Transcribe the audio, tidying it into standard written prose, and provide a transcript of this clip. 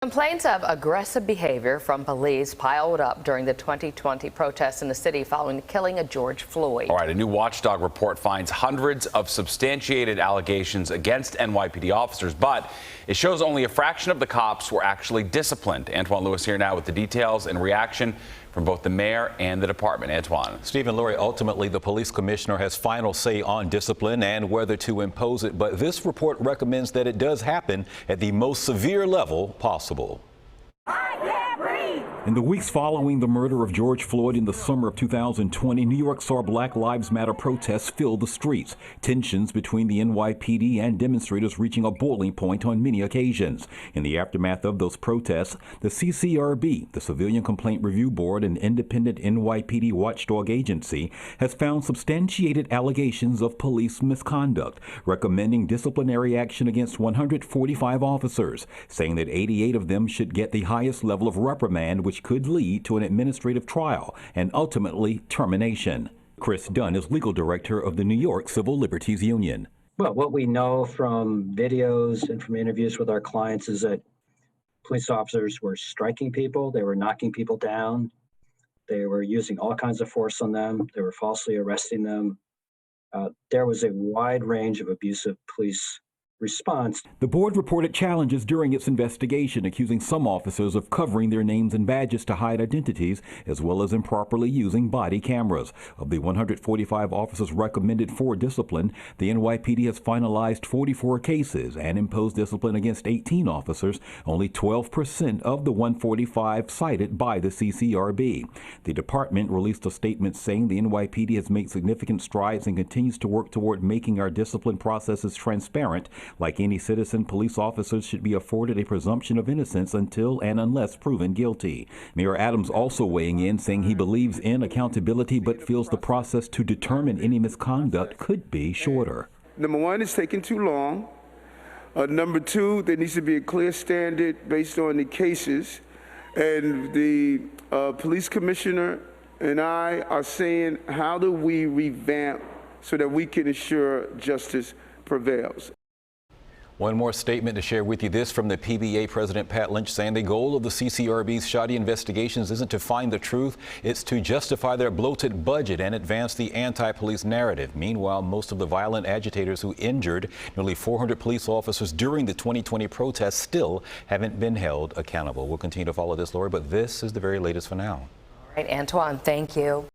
Complaints of aggressive behavior from police piled up during the 2020 protests in the city following the killing of George Floyd. All right, a new watchdog report finds hundreds of substantiated allegations against NYPD officers, but it shows only a fraction of the cops were actually disciplined. Antoine Lewis here now with the details and reaction from both the mayor and the department. Antoine. Stephen Lurie, ultimately the police commissioner has final say on discipline and whether to impose it, but this report recommends that it does happen at the most severe level possible. In the weeks following the murder of George Floyd in the summer of 2020, New York saw Black Lives Matter protests fill the streets. Tensions between the NYPD and demonstrators reaching a boiling point on many occasions. In the aftermath of those protests, the CCRB, the Civilian Complaint Review Board, an independent NYPD watchdog agency, has found substantiated allegations of police misconduct, recommending disciplinary action against 145 officers, saying that 88 of them should get the highest level of reprimand, which could lead to an administrative trial and ultimately termination. Chris Dunn is legal director of the New York Civil Liberties Union. Well, what we know from videos and from interviews with our clients is that police officers were striking people, they were knocking people down, they were using all kinds of force on them, they were falsely arresting them. There was a wide range of abusive police response. The board reported challenges during its investigation, accusing some officers of covering their names and badges to hide identities, as well as improperly using body cameras. Of the 145 officers recommended for discipline, the NYPD has finalized 44 cases and imposed discipline against 18 officers, only 12% of the 145 cited by the CCRB. The department released a statement saying the NYPD has made significant strides and continues to work toward making our discipline processes transparent. Like any citizen, police officers should be afforded a presumption of innocence until and unless proven guilty. Mayor Adams also weighing in, saying he believes in accountability but feels the process to determine any misconduct could be shorter. Number one, it's taking too long. Number two, there needs to be a clear standard based on the cases. And the police commissioner and I are saying, how do we revamp so that we can ensure justice prevails? One more statement to share with you. This from the PBA President Pat Lynch, saying the goal of the CCRB's shoddy investigations isn't to find the truth, it's to justify their bloated budget and advance the anti-police narrative. Meanwhile, most of the violent agitators who injured nearly 400 police officers during the 2020 protests still haven't been held accountable. We'll continue to follow this, Lori, but this is the very latest for now. All right, Antoine, thank you.